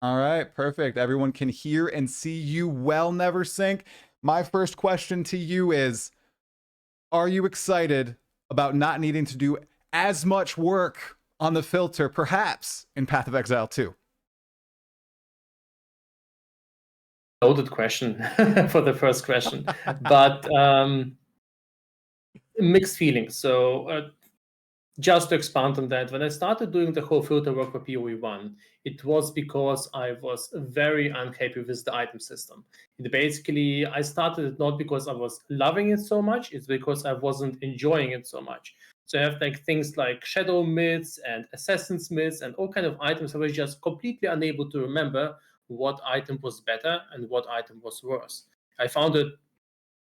All right, perfect. Everyone can hear and see you well, Neversink. My first question to you is, are you excited about not needing to do as much work on the filter, perhaps in Path of Exile 2? Loaded question for the first question, but mixed feelings. So just to expand on that, when I started doing the whole filter work for PoE1, it was because I was very unhappy with the item system. Basically, I started it not because I was loving it so much, it's because I wasn't enjoying it so much. So I have like things like shadow myths and assassin's myths and all kind of items. I was just completely unable to remember what item was better and what item was worse. I found it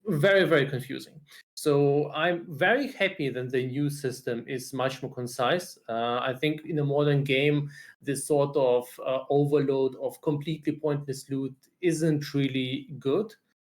very, very confusing. So I'm very happy that the new system is much more concise. I think in a modern game, this sort of overload of completely pointless loot isn't really good.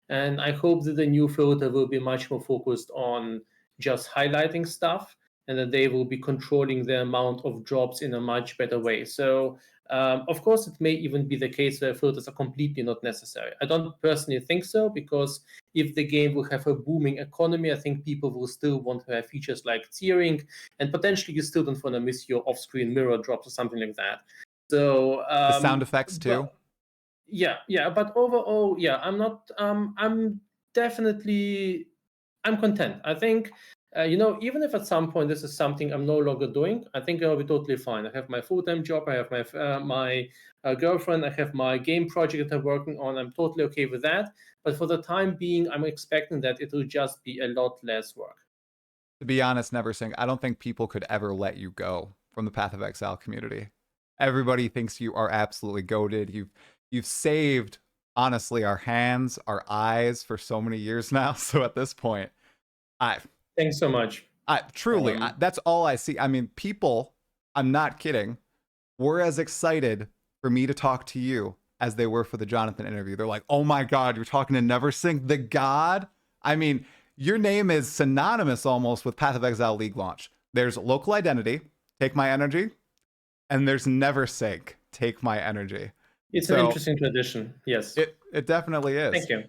And I hope that the new filter will be much more focused on just highlighting stuff and that they will be controlling the amount of drops in a much better way. So of course, it may even be the case where filters are completely not necessary. I don't personally think so, because if the game will have a booming economy, I think people will still want to have features like tiering, and potentially you still don't want to miss your off-screen mirror drops or something like that. So The sound effects too. yeah. But overall, yeah, I'm definitely, I'm content. I think, even if at some point this is something I'm no longer doing, I think I'll be totally fine. I have my full-time job, I have my girlfriend, I have my game project that I'm working on. I'm totally okay with that. But for the time being, I'm expecting that it will just be a lot less work. To be honest, Neversink, I don't think people could ever let you go from the Path of Exile community. Everybody thinks you are absolutely goated. You've saved, honestly, our hands, our eyes for so many years now. So at this point, I Thanks so much. truly, that's all I see. I mean, people, I'm not kidding, were as excited for me to talk to you as they were for the Jonathan interview. They're like, oh my God, you're talking to Neversink, the god? I mean, your name is synonymous almost with Path of Exile League launch. There's local identity, take my energy, and there's Neversink, take my energy. It's an interesting tradition. Yes. It definitely is. Thank you.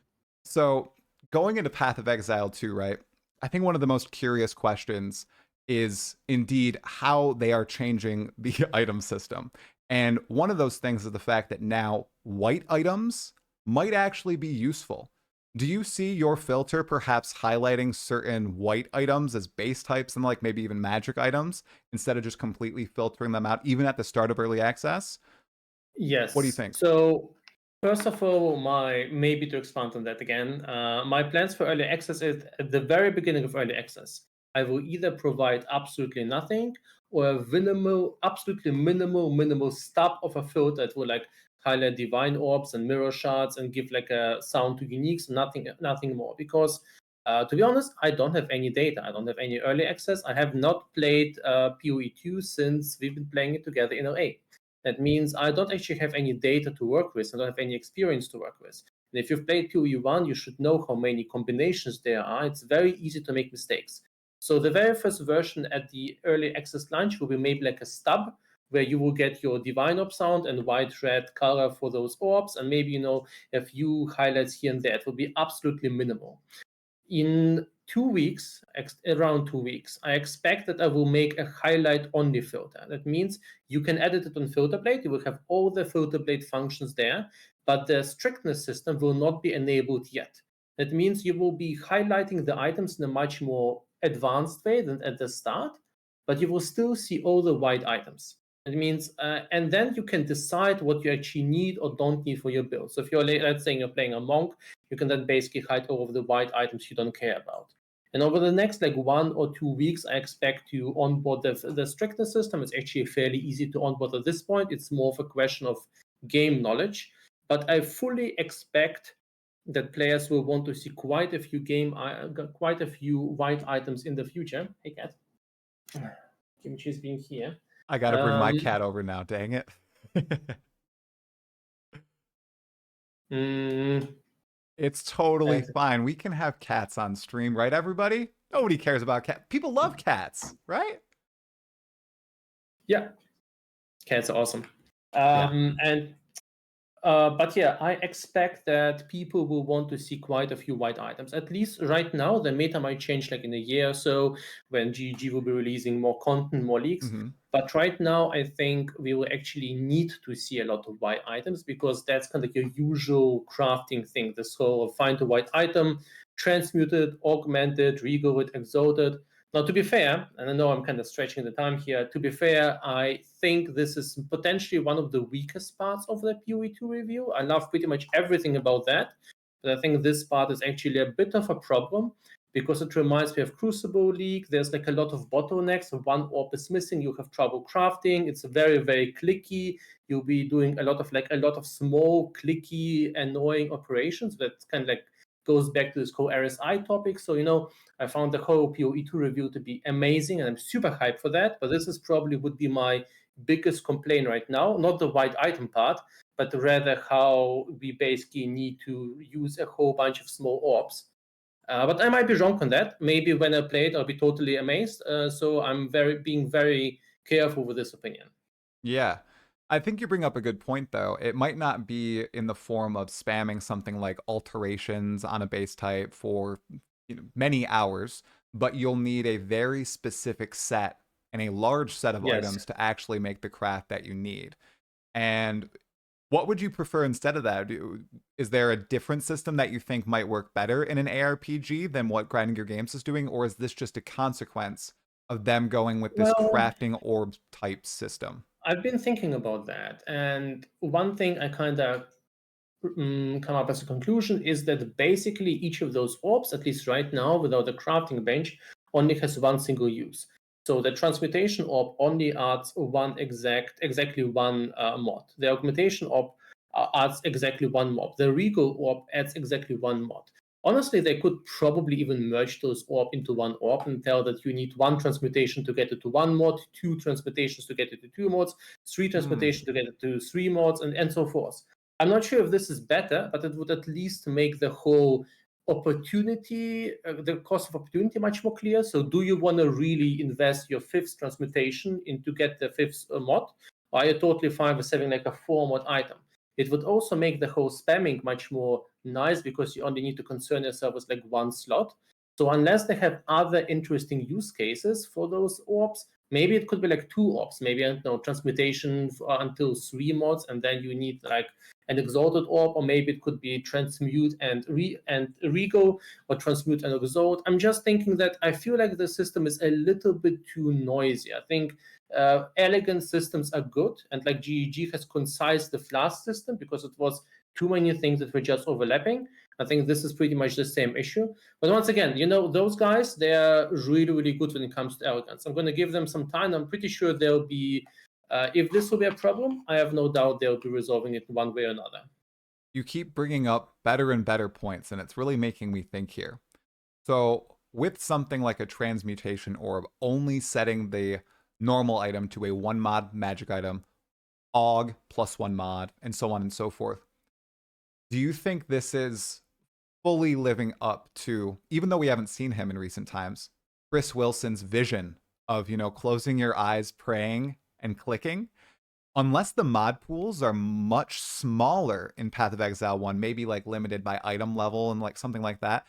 So going into Path of Exile 2, right? I think one of the most curious questions is indeed how they are changing the item system. And one of those things is the fact that now white items might actually be useful. Do you see your filter perhaps highlighting certain white items as base types and like maybe even magic items instead of just completely filtering them out even at the start of early access? Yes. What do you think? So first of all, maybe to expand on that again, my plans for early access is at the very beginning of early access, I will either provide absolutely nothing or a absolutely minimal stub of a filter that will like highlight divine orbs and mirror shards and give like a sound to uniques, nothing more. Because to be honest, I don't have any data. I don't have any early access. I have not played PoE2 since we've been playing it together in OA. That means I don't actually have any data to work with. I don't have any experience to work with. And if you've played PoE1, you should know how many combinations there are. It's very easy to make mistakes. So the very first version at the early access launch will be maybe like a stub where you will get your divine orb sound and white red color for those orbs, and maybe a few highlights here and there. It will be absolutely minimal. In 2 weeks, around 2 weeks, I expect that I will make a highlight only filter. That means you can edit it on filter blade. You will have all the filter blade functions there, but the strictness system will not be enabled yet. That means you will be highlighting the items in a much more advanced way than at the start, but you will still see all the white items. It means, and then you can decide what you actually need or don't need for your build. So if you're, let's say you're playing a monk, you can then basically hide all of the white items you don't care about. And over the next like 1 or 2 weeks, I expect to onboard the strictness system. It's actually fairly easy to onboard at this point. It's more of a question of game knowledge. But I fully expect that players will want to see quite a few white items in the future. Hey, cat. Kimchi's being here. I gotta bring my cat over now, dang it. It's totally fine. We can have cats on stream, right, everybody? Nobody cares about cats. People love cats, right? Yeah. Cats are awesome. And But yeah, I expect that people will want to see quite a few white items. At least right now, the meta might change like in a year or so when GG will be releasing more content, more leaks. Hmm. But right now, I think we will actually need to see a lot of white items because that's kind of your usual crafting thing. This whole find a white item, transmute it, augment it, regale it, exalt it. Now, to be fair, and I know I'm kind of stretching the time here, to be fair, I think this is potentially one of the weakest parts of the PoE2 review. I love pretty much everything about that, but I think this part is actually a bit of a problem because it reminds me of Crucible League. There's like a lot of bottlenecks. One orb is missing, you have trouble crafting. It's very, very clicky. You'll be doing a lot of small, clicky, annoying operations that kind of like goes back to this whole RSI topic. So, I found the whole PoE2 review to be amazing, and I'm super hyped for that. But this is probably would be my biggest complaint right now, not the white item part, but rather how we basically need to use a whole bunch of small orbs. But I might be wrong on that. Maybe when I play it, I'll be totally amazed. So I'm being very careful with this opinion. Yeah. I think you bring up a good point, though. It might not be in the form of spamming something like alterations on a base type for many hours, but you'll need a very specific set and a large set of Yes. items to actually make the craft that you need. And what would you prefer instead of that? Is there a different system that you think might work better in an ARPG than what Grinding Your Games is doing, or is this just a consequence of them going with this Well, crafting orb type system? I've been thinking about that. And one thing I kind of come up as a conclusion is that basically each of those orbs, at least right now, without a crafting bench, only has one single use. So the transmutation orb only adds exactly one mod. The augmentation orb adds exactly one mod. The regal orb adds exactly one mod. Honestly, they could probably even merge those orb into one orb and tell that you need one transmutation to get it to one mod, two transmutations to get it to two mods, three Hmm. transmutations to get it to three mods, and so forth. I'm not sure if this is better, but it would at least make the whole opportunity, the cost of opportunity much more clear. So do you want to really invest your fifth transmutation into get the fifth mod? Or are you totally fine with having like a 4 mod item? It would also make the whole spamming much more nice because you only need to concern yourself with like one slot. So unless they have other interesting use cases for those orbs, maybe it could be like two orbs, maybe I don't know, transmutation until 3 mods, and then you need like an exalted orb, or maybe it could be transmute and rego, or transmute and exalt. I'm just thinking that I feel like the system is a little bit too noisy. I think elegant systems are good, and like GEG has concised the flask system because it was too many things that were just overlapping. I think this is pretty much the same issue. But once again, those guys, they're really, really good when it comes to elegance. I'm going to give them some time. I'm pretty sure they'll be, if this will be a problem, I have no doubt they'll be resolving it one way or another. You keep bringing up better and better points, and it's really making me think here. So, with something like a transmutation orb only setting the normal item to a 1 mod magic item, aug plus 1 mod, and so on and so forth, do you think this is fully living up to, even though we haven't seen him in recent times, Chris Wilson's vision of, closing your eyes, praying, and clicking? Unless the mod pools are much smaller in Path of Exile 1, maybe like limited by item level and like something like that.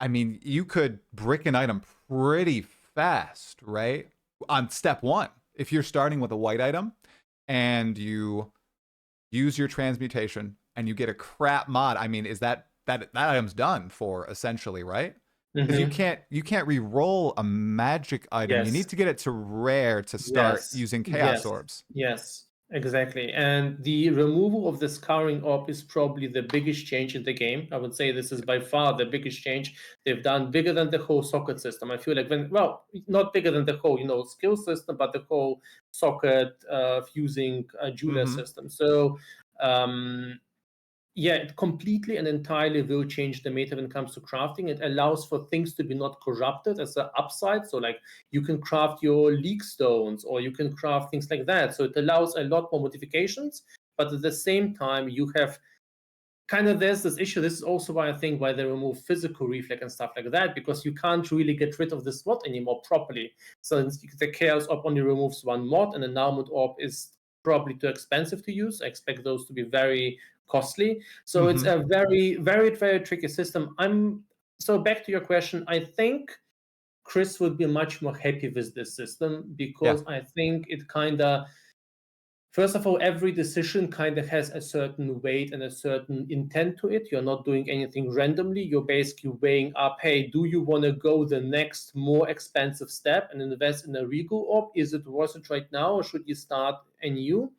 I mean, you could brick an item pretty fast, right? On step 1. If you're starting with a white item and you use your transmutation and you get a crap mod, I mean, is that item's done for essentially, right? Because you Mm-hmm. can't re-roll a magic item. You Yes. need to get it to rare to start Yes. using chaos Yes. orbs. Yes. Exactly. And the removal of the scouring orb is probably the biggest change in the game. I would say this is by far the biggest change they've done, bigger than the whole socket system. I feel like not bigger than the whole, skill system, but the whole socket fusing jeweler Mm-hmm. system. So, um, yeah, it completely and entirely will change the meta when it comes to crafting. It allows for things to be not corrupted as an upside. So, like, you can craft your leak stones, or you can craft things like that. So, it allows a lot more modifications. But at the same time, you have kind of there's this issue. This is also why I think why they remove physical reflect and stuff like that, because you can't really get rid of this mod anymore properly. So the chaos orb only removes one mod, and the now mod orb is probably too expensive to use. I expect those to be very costly. So it's Hmm. a very tricky system. So back to your question, I think Chris would be much more happy with this system Yeah. because I think it kind of, first of all, every decision kind of has a certain weight and a certain intent to it. You're not doing anything randomly. You're basically weighing up, hey, do you want to go the next more expensive step and invest in a Regal orb? Is it worth it right now, or should you start anew?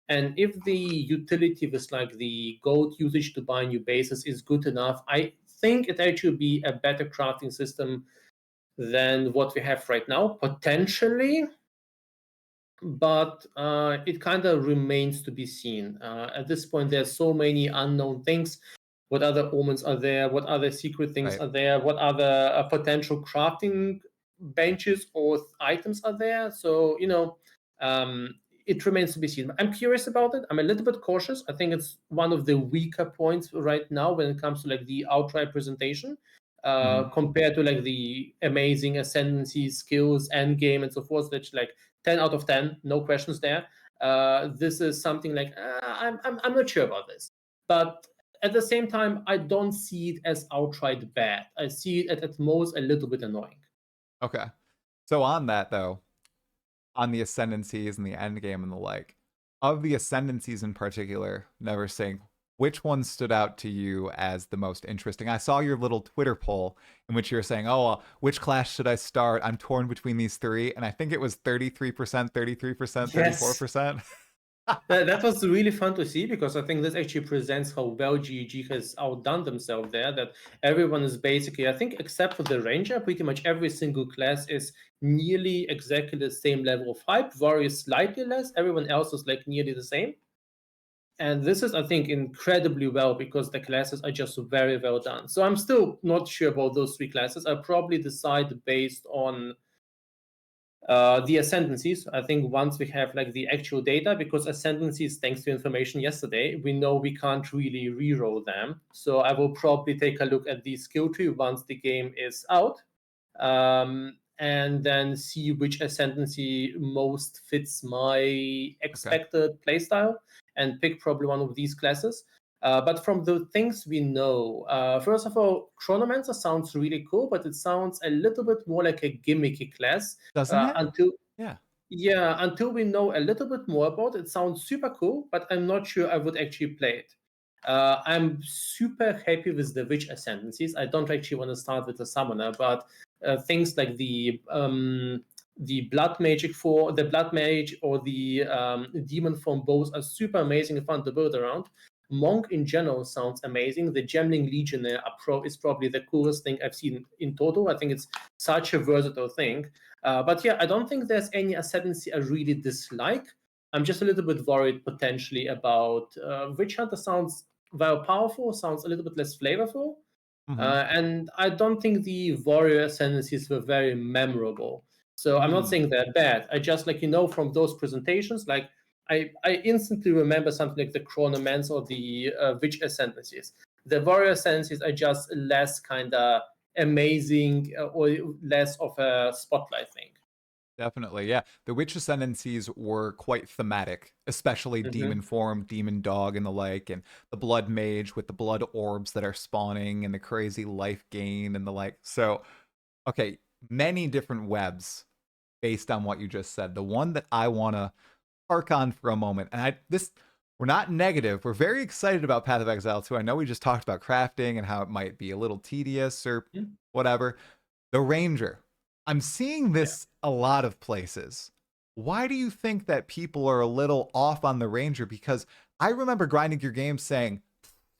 And if the utility with like the gold usage to buy new bases is good enough, I think it actually be a better crafting system than what we have right now, potentially, but it kind of remains to be seen. At this point, there's so many unknown things. What other omens are there? What other secret things Right. are there? What other potential crafting benches or items are there? So, um, it remains to be seen. I'm curious about it. I'm a little bit cautious. I think it's one of the weaker points right now when it comes to like the outright presentation. Hmm. Compared to like the amazing ascendancy skills, endgame, and so forth, which like 10 out of 10, no questions there. This is something like I'm not sure about this, but at the same time, I don't see it as outright bad. I see it at most a little bit annoying. Okay. So on that though, on the ascendancies and the end game and the like, of the ascendancies in particular, Neversink, which one stood out to you as the most interesting? I saw your little Twitter poll in which you were saying, "Oh, which class should I start? I'm torn between these three," and I think it was 33%, 33%, Yes, 34%. that was really fun to see because I think this actually presents how well GGG has outdone themselves there. That everyone is basically, I think, except for the Ranger, pretty much every single class is nearly exactly the same level of hype. Warrior is slightly less. Everyone else is like nearly the same. And this is, I think, incredibly well because the classes are just very well done. So I'm still not sure about those three classes. I'll probably decide based on the ascendancies. I think once we have like the actual data, because ascendancies, thanks to information yesterday, we know we can't really reroll them. So I will probably take a look at the skill tree once the game is out, and then see which ascendancy most fits my Okay. expected playstyle and pick probably one of these classes. But from the things we know, first of all, Chronomancer sounds really cool, but it sounds a little bit more like a gimmicky class Doesn't it? until Yeah. yeah, until we know a little bit more about it. It sounds super cool, but I'm not sure I would actually play it. I'm super happy with the witch ascendancies. I don't actually want to start with the summoner, but things like the blood magic for the blood mage or the demon form both are super amazing and fun to build around. Monk in general sounds amazing. The Gemling Legionnaire is probably the coolest thing I've seen in total. I think it's such a versatile thing. But yeah, I don't think there's any ascendancy I really dislike. I'm just a little bit worried potentially about Witch Hunter sounds very powerful, sounds a little bit less flavorful. Hmm. And I don't think the warrior ascendancies were very memorable. So I'm not Mm. saying they're bad. I just like from those presentations, like I instantly remember something like the Chronomancer or the Witch ascendancies. The warrior ascendancies are just less kind of amazing or less of a spotlight thing. Definitely, yeah. The witch ascendancies were quite thematic, especially Mm-hmm. demon form, demon dog, and the like, and the blood mage with the blood orbs that are spawning and the crazy life gain and the like. So, okay, many different webs based on what you just said. The one that I want to park on for a moment, and we're not negative. We're very excited about Path of Exile too. I know we just talked about crafting and how it might be a little tedious or whatever. The Ranger. I'm seeing Yeah. this a lot of places. Why do you think that people are a little off on the Ranger? Because I remember grinding your game saying,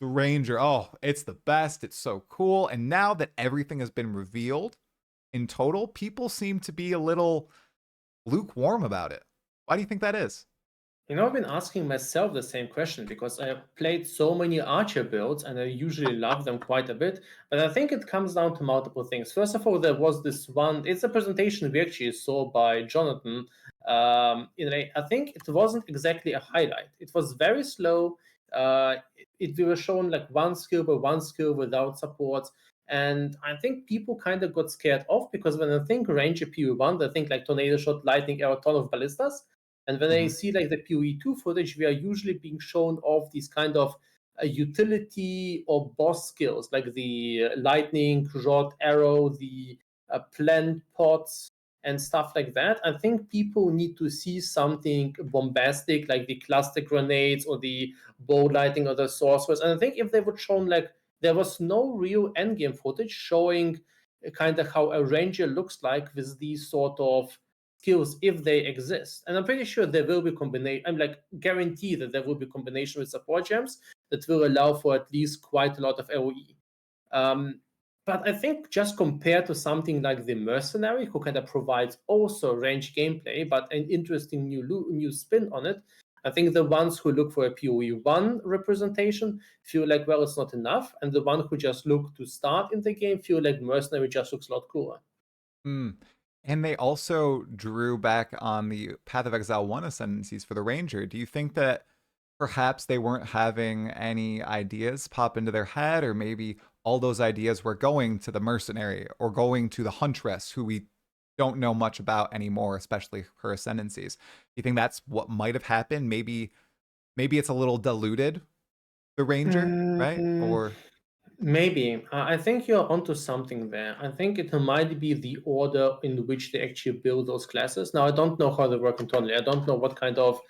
the Ranger, oh, it's the best. It's so cool. And now that everything has been revealed in total, people seem to be a little lukewarm about it. Why do you think that is? I've been asking myself the same question because I have played so many Archer builds and I usually love them quite a bit. But I think it comes down to multiple things. First of all, there was this one, it's a presentation we actually saw by Jonathan. I think it wasn't exactly a highlight, it was very slow. We were shown like one skill by one skill without supports. And I think people kind of got scared off because when I think Ranger PV1, I think like Tornado Shot, Lightning Arrow, ton of ballistas. And when I Mhm. see like the PoE2 footage, we are usually being shown off these kind of utility or boss skills, like the lightning rod arrow, the plant pots, and stuff like that. I think people need to see something bombastic, like the cluster grenades or the bow lighting or the sorcerers. And I think if they would show like there was no real endgame footage showing kind of how a ranger looks like with these sort of skills if they exist. And I'm pretty sure there will be combination. I'm like guaranteed that there will be combination with support gems that will allow for at least quite a lot of AoE. Um, but I think just compared to something like the Mercenary, who kind of provides also range gameplay, but an interesting new spin on it, I think the ones who look for a PoE1 representation feel like, well, it's not enough. And the one who just look to start in the game feel like Mercenary just looks a lot cooler. Mm. And they also drew back on the Path of Exile 1 ascendancies for the Ranger. Do you think that perhaps they weren't having any ideas pop into their head, or maybe all those ideas were going to the mercenary or going to the huntress, who we don't know much about anymore, especially her ascendancies? You think that's what might have happened? Maybe it's a little diluted, the Ranger, right? Mm, Or Maybe. I think you're onto something there. I think it might be the order in which they actually build those classes. Now, I don't know how they work internally. I don't know what kind of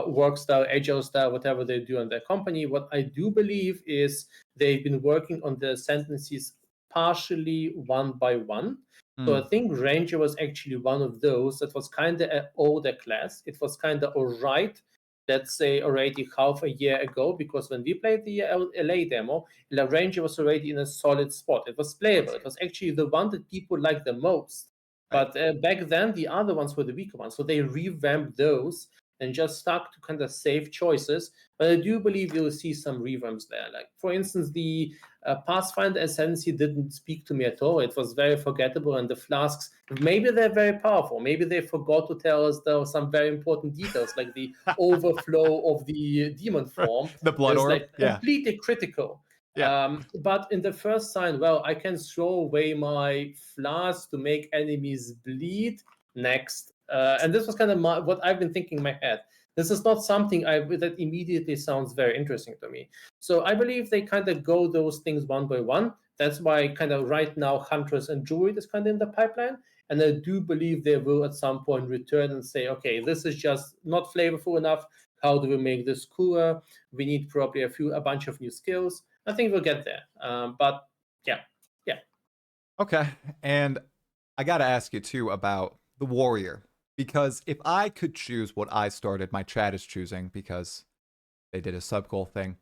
work style, agile style, whatever they do in their company. What I do believe is they've been working on the sentences partially one by one. So I mm, think Ranger was actually one of those that was kind of an older class. It was kind of all right, let's say already half a year ago, because when we played the LA demo, La Ranger was already in a solid spot. It was playable. It was actually the one that people liked the most. right. But back then, the other ones were the weaker ones. So they revamped those and just stuck to kind of safe choices. But I do believe you'll see some revamps there. Like, for instance, the Pathfinder Ascendancy didn't speak to me at all. It was very forgettable. And the flasks, maybe they're very powerful. Maybe they forgot to tell us there were some very important details, like the overflow of the demon form The blood is orb, like yeah, completely critical. yeah. But in the first sign, well, I can throw away my flask to make enemies bleed. Next, and this was kind of what I've been thinking in my head. This is not something that immediately sounds very interesting to me. So I believe they kind of go those things one by one. That's why kind of right now Huntress and Druid is kind of in the pipeline. And I do believe they will at some point return and say, okay, this is just not flavorful enough. How do we make this cooler? We need probably a bunch of new skills. I think we'll get there. But yeah, yeah. Okay. And I got to ask you too about the warrior, because if I could choose what I started, my chat is choosing because they did a sub goal thing.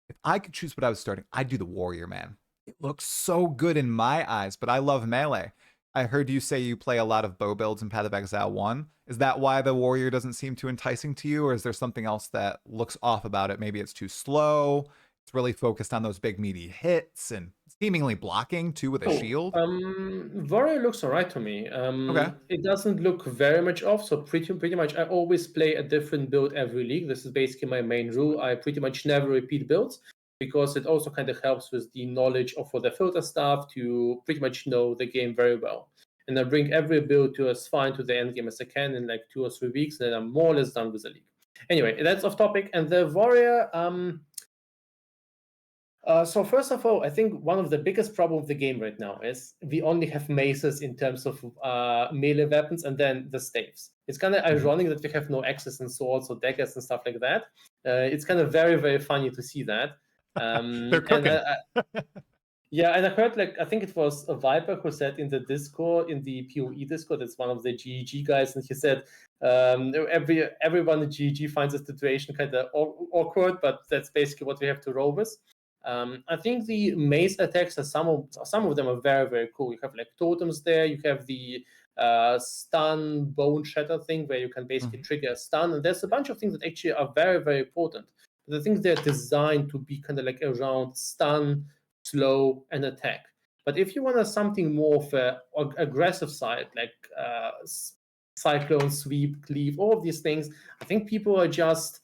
If I could choose what I was starting, I'd do the warrior, man. It looks so good in my eyes, but I love melee. I heard you say you play a lot of bow builds in Path of Exile 1. Is that why the warrior doesn't seem too enticing to you, or is there something else that looks off about it? Maybe it's too slow. It's really focused on those big meaty hits and seemingly blocking too with a Oh, shield. Warrior looks alright to me. Okay. It doesn't look very much off, so pretty much I always play a different build every league. This is basically my main rule. I pretty much never repeat builds because it also kind of helps with the knowledge of all the filter stuff to pretty much know the game very well. And I bring every build to as far into the end game as I can in like 2 or 3 weeks, and then I'm more or less done with the league. Anyway, that's off topic. And the warrior, so first of all, I think one of the biggest problems of the game right now is we only have maces in terms of melee weapons and then the staves. It's kind of Mhm. ironic that we have no axes and swords or daggers and stuff like that. It's kind of very, very funny to see that. They're And cooking. yeah, and I heard like I think it was a Viper who said in the Discord, in the PoE Discord, it's one of the GGG guys, and he said everyone in GGG finds the situation kind of awkward, but that's basically what we have to roll with. I think the mace attacks are some of them are very very cool. You have like totems there. You have the stun bone shatter thing where you can basically Mhm. trigger a stun, and there's a bunch of things that actually are very very important. But I think they're designed to be kind of like around stun, slow, and attack. But if you want something more of a aggressive side, like cyclone, sweep, cleave, all of these things, I think people are just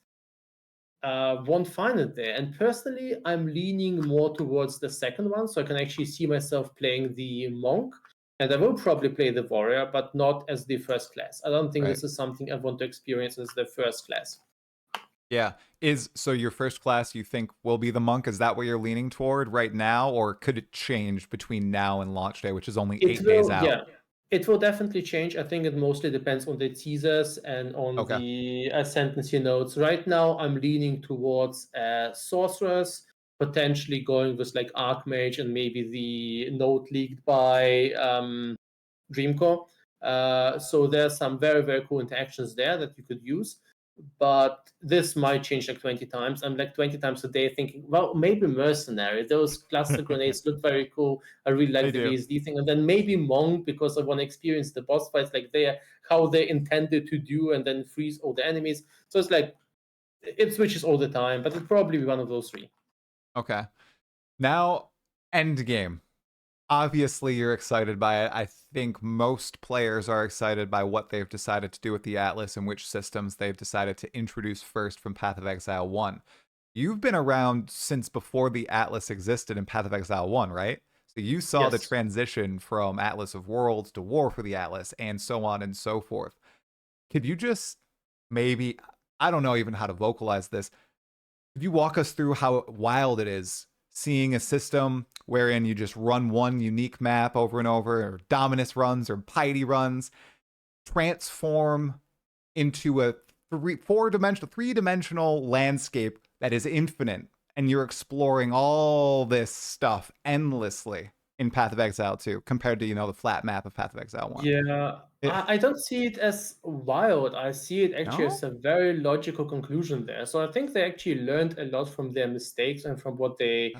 won't find it there. And personally, I'm leaning more towards the second one, so I can actually see myself playing the monk. And I will probably play the warrior, but not as the first class. I don't think Right. this is something I want to experience as the first class. Yeah. So your first class you think will be the monk? Is that what you're leaning toward right now, or could it change between now and launch day, which is only It 8 days will, out? yeah. It will definitely change. I think it mostly depends on the teasers and on Okay. the ascendancy nodes. Right now, I'm leaning towards sorcerers, potentially going with like archmage and maybe the node leaked by Dreamcore. So there's some very, very cool interactions there that you could use. But this might change like 20 times. I'm like 20 times a day thinking, well, maybe mercenary. Those cluster grenades look very cool. I really They like the do. VSD thing. And then maybe Monk because I want to experience the boss fights like how they're intended to do and then freeze all the enemies. So it's like it switches all the time, but it'll probably be one of those three. Okay. Now, endgame. Obviously, you're excited by it. I think most players are excited by what they've decided to do with the Atlas and which systems they've decided to introduce first from Path of Exile 1. You've been around since before the Atlas existed in Path of Exile 1, right? So you saw the Yes. transition from Atlas of Worlds to War for the Atlas and so on and so forth. Could you just maybe, I don't know even how to vocalize this, could you walk us through how wild it is seeing a system wherein you just run one unique map over and over, or Dominus runs or Piety runs, transform into a three-dimensional landscape that is infinite, and you're exploring all this stuff endlessly in Path of Exile 2 compared to, the flat map of Path of Exile 1? Yeah, It, I don't see it as wild. I see it actually no? as a very logical conclusion there. So I think they actually learned a lot from their mistakes and from what they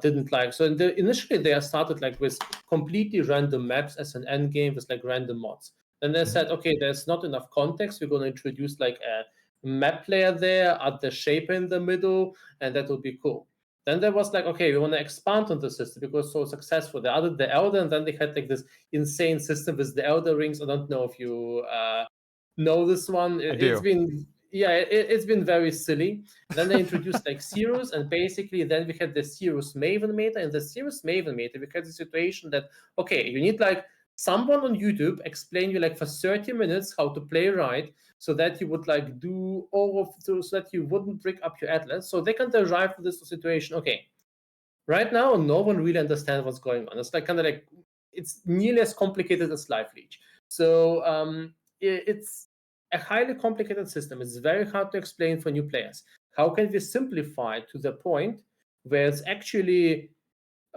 didn't like. So initially they started like with completely random maps as an end game with like random mods. Then they Mhm. said, okay, there's not enough context. We're going to introduce like a map player there, add the shape in the middle, and that will be cool. Then there was like, okay, we want to expand on the system because it's so successful. They added the Elder, and then they had like this insane system with the Elder Rings. I don't know if you know this one. I It's do. been it's been very silly. Then they introduced like Cirrus, and basically then we had the Cirrus Maven meta. And the Cirrus Maven meta, we had the situation that okay, you need like someone on YouTube explain you like for 30 minutes how to play right, so that you would like do all of those, so that you wouldn't break up your atlas. So they can derive from this situation. Okay, right now no one really understands what's going on. It's like kind of like it's nearly as complicated as Life Leech. So it's a highly complicated system. It's very hard to explain for new players. How can we simplify it to the point where it's actually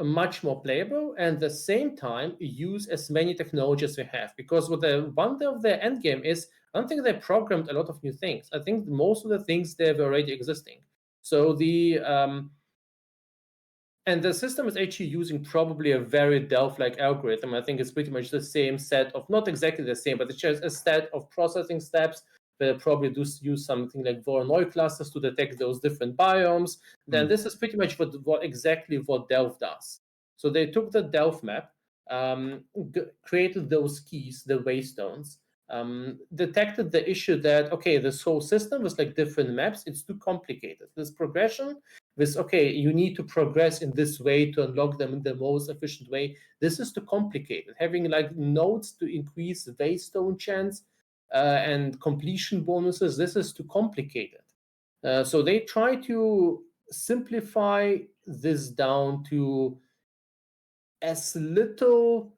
much more playable and at the same time use as many technologies we have? Because what the wonder of the end game is, I don't think they programmed a lot of new things. I think most of the things they were already existing. So the system is actually using probably a very Delph-like algorithm. I think it's pretty much the same set of, not exactly the same, but it's just a set of processing steps that probably do use something like Voronoi clusters to detect those different biomes. Then Mm. this is pretty much exactly what Delph does. So they took the Delph map, created those keys, the waystones, detected the issue that, okay, this whole system was like different maps. It's too complicated. This progression with, okay, you need to progress in this way to unlock them in the most efficient way. This is too complicated. Having like nodes to increase waystone chance and completion bonuses, this is too complicated. So they try to simplify this down to as little.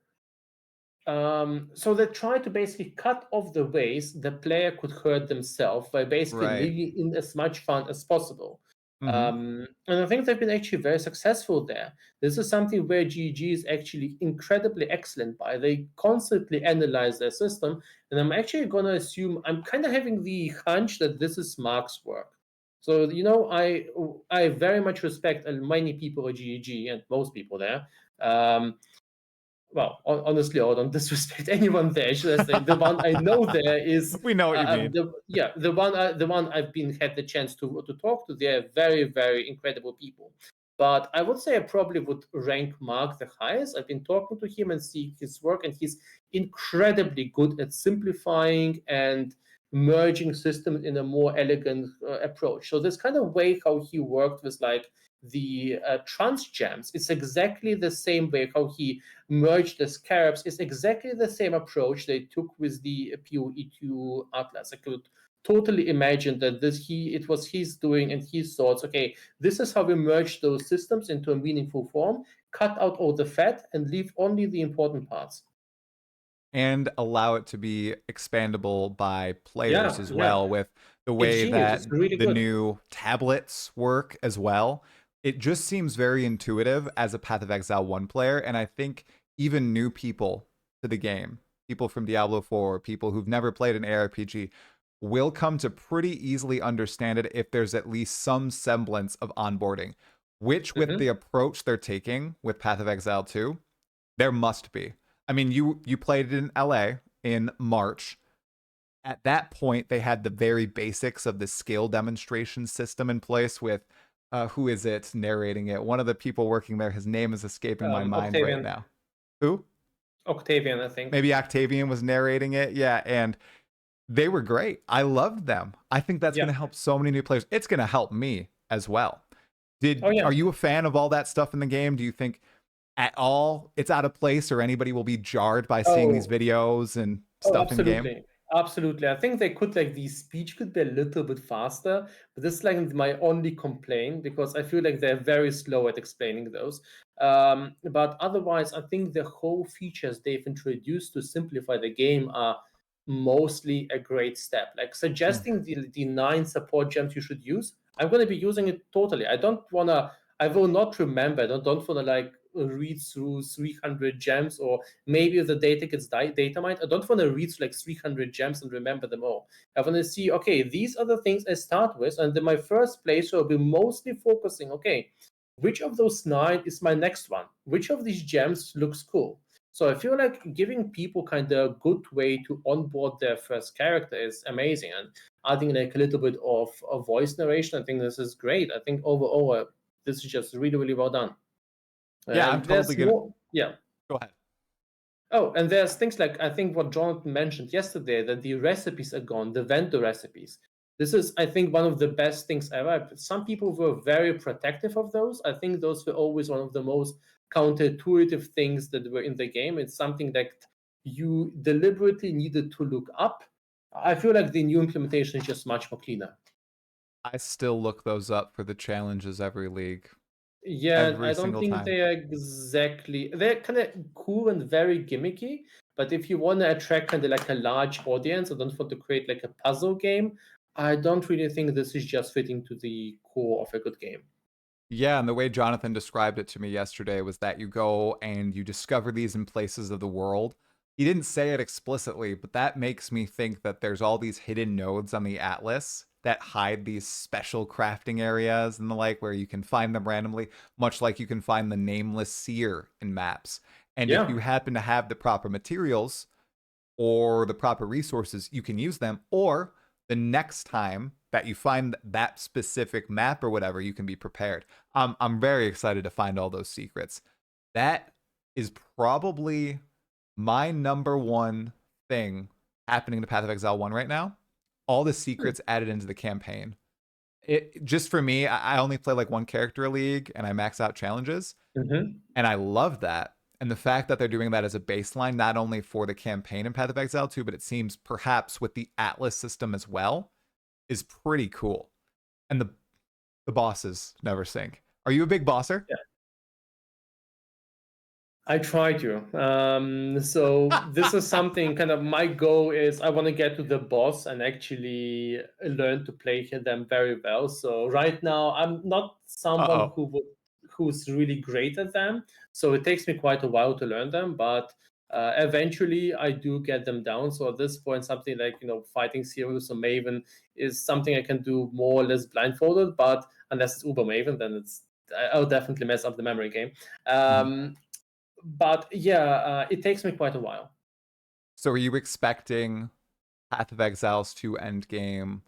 So they try to basically cut off the ways the player could hurt themselves by basically Right. leaving in as much fun as possible. Hmm. And I think they've been actually very successful there. This is something where GG is actually incredibly excellent by. They constantly analyze their system, and I'm actually going to assume, I'm kind of having the hunch that this is Mark's work. So, I very much respect many people at GG and most people there. Well, honestly, I don't disrespect anyone there. Should I say the one I know there is We know what you mean. the one I've been had the chance to talk to. They're very very incredible people. But I would say I probably would rank Mark the highest. I've been talking to him and see his work, and he's incredibly good at simplifying and merging systems in a more elegant approach. So this kind of way how he worked with like the trans gems, it's exactly the same way how he merged the scarabs. It's exactly the same approach they took with the PoE2 Atlas. I could totally imagine that it was his doing and his thoughts. Okay, this is how we merge those systems into a meaningful form, cut out all the fat and leave only the important parts. And allow it to be expandable by players Yeah, as yeah. well, with the It's way genius. that It's really the good. new tablets work as well. It just seems very intuitive as a Path of Exile 1 player, and I think even new people to the game, people from Diablo 4, people who've never played an ARPG, will come to pretty easily understand it if there's at least some semblance of onboarding, which with the Hmm. approach they're taking with Path of Exile 2, there must be. I mean, you played it in LA in March. At that point, they had the very basics of the skill demonstration system in place with who is it narrating it? One of the people working there, his name is escaping my mind right Octavian. now. Who? Octavian, I think. Maybe Octavian was narrating it. Yeah, and they were great. I loved them. I think that's going Yeah. to help so many new players. It's going to help me as well. Oh Are yeah. you a fan of all that stuff in the game? Do you think at all it's out of place or anybody will be jarred by seeing these Oh, videos and oh, stuff in game? absolutely. Absolutely. I think they could like the speech could be a little bit faster, but this is like my only complaint because I feel like they're very slow at explaining those. But otherwise, I think the whole features they've introduced to simplify the game are mostly a great step. Like Mm. suggesting the 9 support gems you should use, I'm going to be using it totally. I will not remember. I don't want to like read through 300 gems or maybe if the data gets data mined, I don't want to read like 300 gems and remember them all. I want to see, okay, these are the things I start with, and then my first place will be mostly focusing, okay, which of those 9 is my next one? Which of these gems looks cool? So I feel like giving people kind of a good way to onboard their first character is amazing, and adding like a little bit of a voice narration, I think this is great. I think overall, this is just really, really well done. Yeah, I'm And totally there's gonna more, yeah. go ahead. Oh, and there's things like I think what Jonathan mentioned yesterday that the recipes are gone, the vendor recipes. This is, I think, one of the best things ever. Some people were very protective of those. I think those were always one of the most counterintuitive things that were in the game. It's something that you deliberately needed to look up. I feel like the new implementation is just much more cleaner. I still look those up for the challenges every league, Yeah, every I don't single think time. they are exactly. They're kind of cool and very gimmicky. But if you want to attract kind of like a large audience, or don't want to create like a puzzle game, I don't really think this is just fitting to the core of a good game. Yeah, and the way Jonathan described it to me yesterday was that you go and you discover these in places of the world. He didn't say it explicitly, but that makes me think that there's all these hidden nodes on the atlas that hide these special crafting areas and the like where you can find them randomly, much like you can find the nameless seer in maps. And if you Yeah, happen to have the proper materials or the proper resources, you can use them. Or the next time that you find that specific map or whatever, you can be prepared. I'm very excited to find all those secrets. That is probably my number one thing happening to Path of Exile 1 right now. All the secrets added into the campaign. It just for me, I only play like one character a league and I max out challenges. hmm, And I love that. And the fact that they're doing that as a baseline, not only for the campaign in Path of Exile 2, but it seems perhaps with the Atlas system as well, is pretty cool. And the bosses never sink. Are you a big bosser? yeah. I try to. So this is something kind of my goal is I want to get to the boss and actually learn to play them very well. So right now I'm not someone Uh-oh. who's really great at them. So it takes me quite a while to learn them, but eventually I do get them down. So at this point, something like fighting Sirius or Maven is something I can do more or less blindfolded. But unless it's Uber Maven, then I'll definitely mess up the memory game. Mhm. But yeah, it takes me quite a while. So are you expecting Path of Exiles 2 Endgame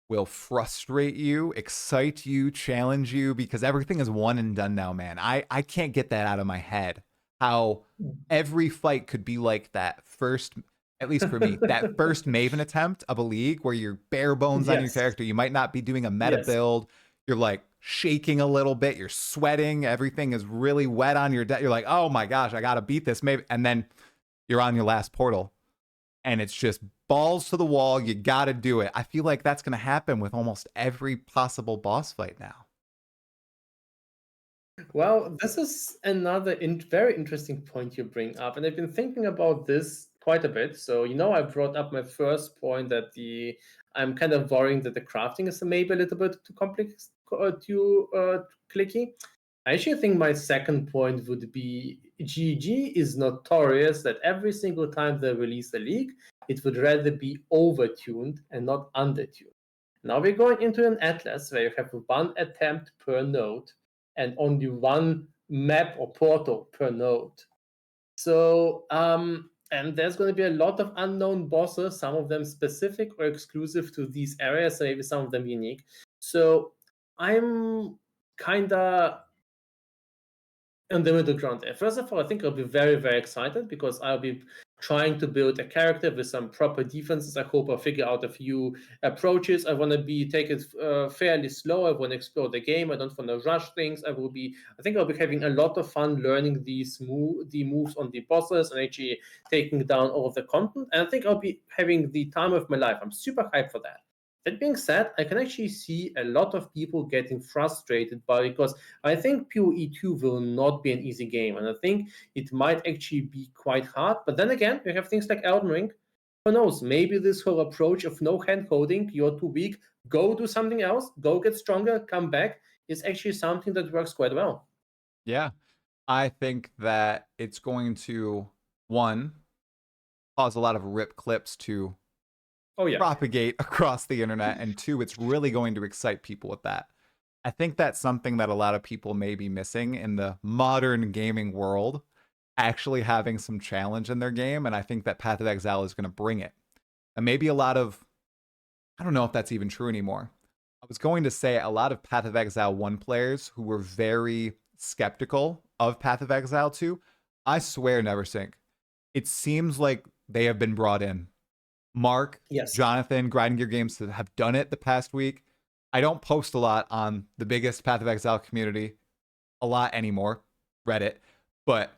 will frustrate you, excite you, challenge you? Because everything is one and done now, man. I can't get that out of my head. How every fight could be like that first at least for me, that first Maven attempt of a league where you're bare bones on your Yes, character. You might not be doing a meta yes. build. You're like shaking a little bit. You're sweating. Everything is really wet on your deck. You're like, oh my gosh, I got to beat this. Maybe. And then you're on your last portal and it's just balls to the wall. You got to do it. I feel like that's going to happen with almost every possible boss fight now. Well, this is another very interesting point you bring up, and I've been thinking about this quite a bit. So, I brought up my first point that I'm kind of worrying that the crafting is maybe a little bit too complex, too clicky. I actually think my second point would be GG is notorious that every single time they release a league, it would rather be overtuned and not undertuned. Now we're going into an atlas where you have one attempt per node and only one map or portal per node. So, and there's going to be a lot of unknown bosses, some of them specific or exclusive to these areas, so maybe some of them unique. So, I'm kind of on the middle ground there. First of all, I think I'll be very, very excited because I'll be trying to build a character with some proper defenses. I hope I'll figure out a few approaches. I want to take it fairly slow. I want to explore the game. I don't want to rush things. I think I'll be having a lot of fun learning the moves on the bosses and actually taking down all of the content. And I think I'll be having the time of my life. I'm super hyped for that. That being said, I can actually see a lot of people getting frustrated because I think PoE 2 will not be an easy game, and I think it might actually be quite hard. But then again, we have things like Elden Ring. Who knows? Maybe this whole approach of no hand coding, you're too weak, go do something else, go get stronger, come back, is actually something that works quite well. Yeah. I think that it's going to, one, cause a lot of rip clips to Oh yeah. propagate across the internet, and two, it's really going to excite people with that. I think that's something that a lot of people may be missing in the modern gaming world, actually having some challenge in their game, and I think that Path of Exile is going to bring it. And maybe a lot of, I don't know if that's even true anymore. I was going to say a lot of Path of Exile 1 players who were very skeptical of Path of Exile 2, I swear, Neversink, it seems like they have been brought in. Mark, Yes. Jonathan, Grinding Gear Games have done it the past week. I don't post a lot on the biggest Path of Exile community a lot anymore, Reddit, but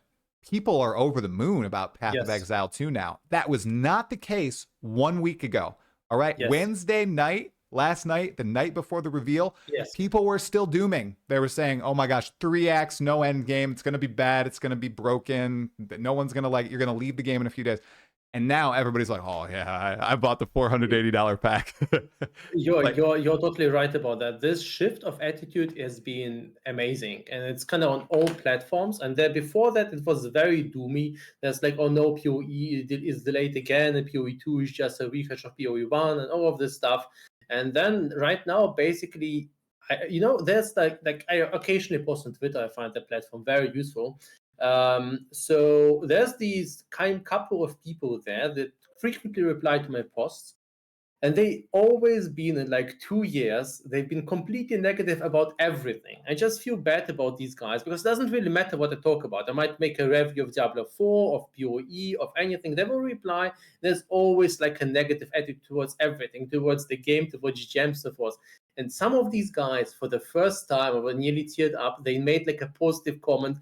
people are over the moon about Path of Yes. Exile 2 now. That was not the case 1 week ago. All right, Yes. Wednesday night, last night, the night before the reveal, Yes. people were still dooming. They were saying, oh my gosh, 3 acts, no end game. It's going to be bad. It's going to be broken. No one's going to like it. You're going to leave the game in a few days. And now everybody's like, oh yeah, I bought the $480 pack. You're, Like, you're you're totally right about that. This shift of attitude has been amazing, and it's kind of on all platforms. And then before that, it was very doomy. There's like, oh no, PoE is delayed again, and PoE 2 is just a rehash of PoE 1, and all of this stuff. And then right now, basically, there's like I occasionally post on Twitter. I find that platform very useful. So there's these couple of people there that frequently reply to my posts, and they always been in like 2 years, they've been completely negative about everything. I just feel bad about these guys because it doesn't really matter what I talk about. I might make a review of Diablo 4, of PoE, of anything. They will reply. There's always like a negative attitude towards everything, towards the game, towards GGM, so forth. And some of these guys, for the first time, I were nearly teared up. They made like a positive comment,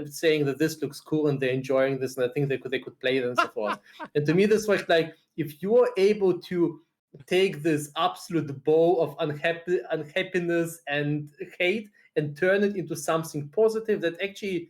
saying that this looks cool and they're enjoying this, and I think they could play it and so forth. And to me, this was like, if you are able to take this absolute bow of unhappiness and hate and turn it into something positive that actually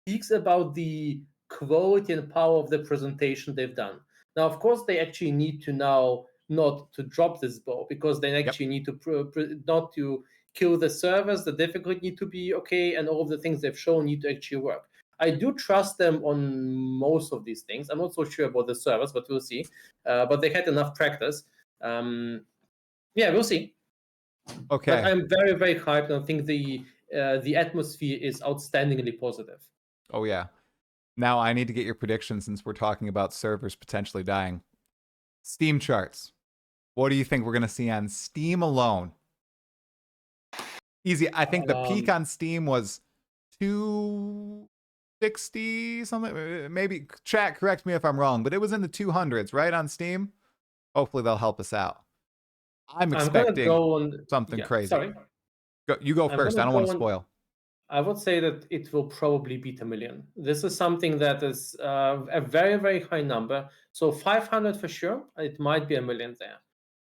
speaks about the quality and power of the presentation they've done. Now, of course, they actually need to now not to drop this bow, because they yep. actually need to not to kill the servers. The difficulty need to be okay, and all of the things they've shown need to actually work. I do trust them on most of these things. I'm not so sure about the servers, but we'll see. But they had enough practice. Yeah, we'll see. But Okay. I'm very, very hyped, and I think the atmosphere is outstandingly positive. Oh yeah. Now I need to get your predictions since we're talking about servers potentially dying. Steam charts. What do you think we're going to see on Steam alone? Easy. I think the peak on Steam was 2 60 something. Maybe chat, correct me if I'm wrong, but it was in the 200s, right, on Steam. Hopefully they'll help us out. I'm I'm gonna expecting go on. something Yeah, crazy. sorry. You go I'm first. I gonna don't want to go on. spoil. I would say that it will probably beat a million. This is something that is a very, very high number. So 500 for sure. It might be a million there.